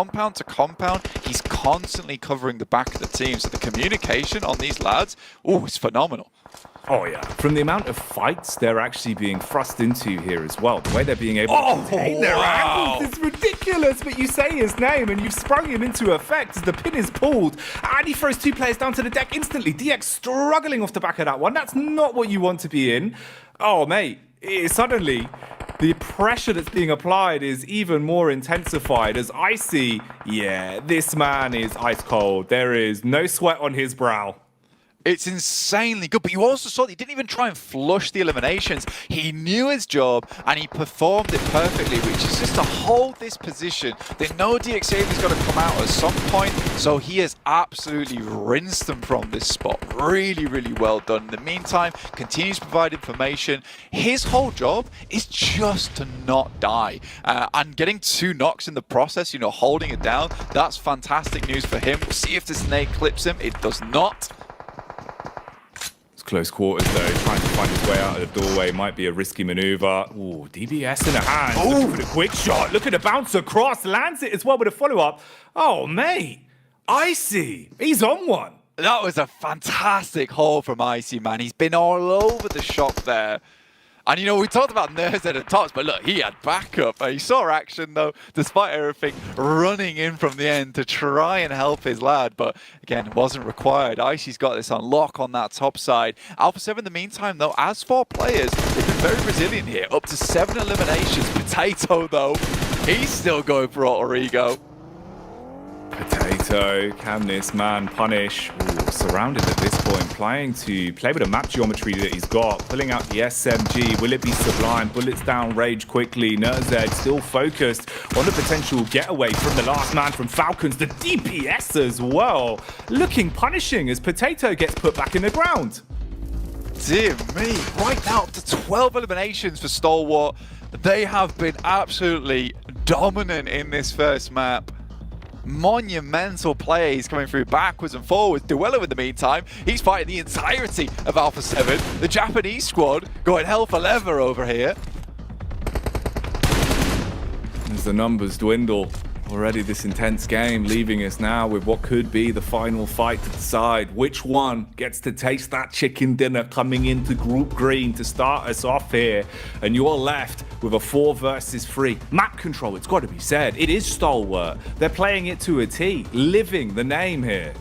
compound to compound, he's constantly covering the back of the team. So the communication on these lads, oh, it's phenomenal. Oh, yeah. From the amount of fights they're actually being thrust into here as well, the way they're being able to contain their angles is ridiculous. But you say his name and you've sprung him into effect as the pin is pulled. And he throws two players down to the deck instantly. DX struggling off the back of that one. That's not what you want to be in. Oh, mate. Suddenly, the pressure that's being applied is even more intensified as Icy, yeah, this man is ice cold. There is no sweat on his brow. It's insanely good, but you also saw that he didn't even try and flush the eliminations. He knew his job and he performed it perfectly, which is just to hold this position. They know DXAV is going to come out at some point, so he has absolutely rinsed them from this spot. Really, really well done. In the meantime, continues to provide information. His whole job is just to not die. And getting 2 knocks in the process, you know, holding it down, that's fantastic news for him. We'll see if the snake clips him. It does not. Close quarters though, trying to find his way out of the doorway might be a risky maneuver. Ooh, DBS in the hand. Looking for the quick shot. Look at the bounce across. Lands it as well with a follow-up. Oh, mate. Icy. He's on one. That was a fantastic haul from Icy, man. He's been all over the shop there. And, you know, we talked about Nerds at the tops, but look, he had backup. He saw action, though, despite everything, running in from the end to try and help his lad. But, again, it wasn't required. Icy's got this on lock on that top side. Alpha 7, in the meantime, though, as 4 players, they've been very resilient here. Up to 7 eliminations. Potato, though, he's still going for alter ego. Potato, can this man punish? Ooh, surrounded at this point, trying to play with the map geometry that he's got, pulling out the SMG. Will it be Sublime? Bullets down, rage quickly. Nerzed still focused on the potential getaway from the last man from Falcons. The DPS as well, looking punishing as Potato gets put back in the ground. Dear me, right now up to 12 eliminations for Stalwart. They have been absolutely dominant in this first map. Monumental plays coming through backwards and forwards. Duello in the meantime, he's fighting the entirety of Alpha 7. The Japanese squad going hell for leather over here. As the numbers dwindle, already this intense game leaving us now with what could be the final fight to decide which one gets to taste that chicken dinner coming into Group Green to start us off here. And you're left with a 4 versus 3. Map control, it's got to be said. It is Stalwart. They're playing it to a T, living the name here.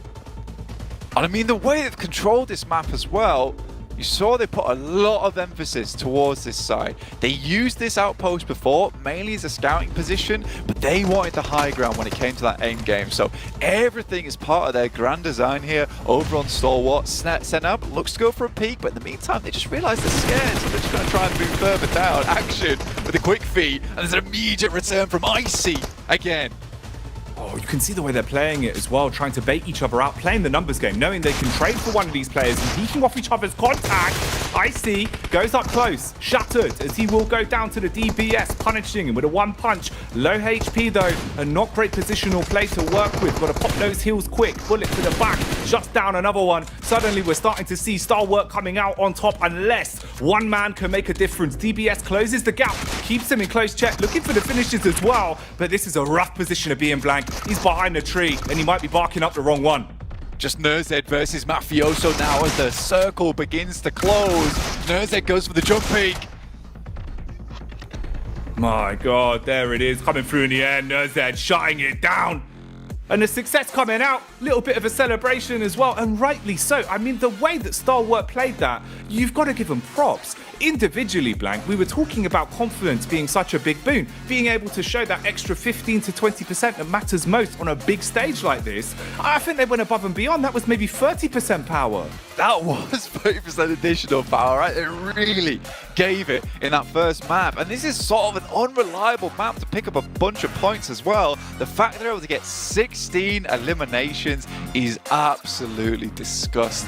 And I mean, the way they've controlled this map as well, you saw they put a lot of emphasis towards this side. They used this outpost before, mainly as a scouting position, but they wanted the high ground when it came to that end game. So everything is part of their grand design here over on Stalwart. Senab looks to go for a peek, but in the meantime, they just realized they're scared, so they're just going to try and move further down. Action with a quick feed, and there's an immediate return from Icy again. Oh, you can see the way they're playing it as well, trying to bait each other out, playing the numbers game, knowing they can trade for one of these players and peeking off each other's contact. Icy goes up close, shattered, as he will go down to the DBS, punishing him with a 1 punch. Low HP though, and not great positional play to work with. Got to pop those heals quick, bullet to the back, shuts down another one. Suddenly we're starting to see Stalwart coming out on top unless one man can make a difference. DBS closes the gap, keeps him in close check, looking for the finishes as well. But this is a rough position to be in, Blank. He's behind the tree and he might be barking up the wrong one. Just Nerzed versus Mafioso now as the circle begins to close. Nerzed goes for the jump peak. My God, there it is, coming through in the air. Nerzed shutting it down. And the success coming out, little bit of a celebration as well, and rightly so. I mean, the way that Stalwart played that, you've got to give them props. Individually, Blank, we were talking about confidence being such a big boon, being able to show that extra 15 to 20% that matters most on a big stage like this. I think they went above and beyond. That was maybe 30% power. That was 30% additional power, right? They really gave it in that first map. And this is sort of an unreliable map to pick up a bunch of points as well. The fact they're able to get 16 eliminations is absolutely disgusting.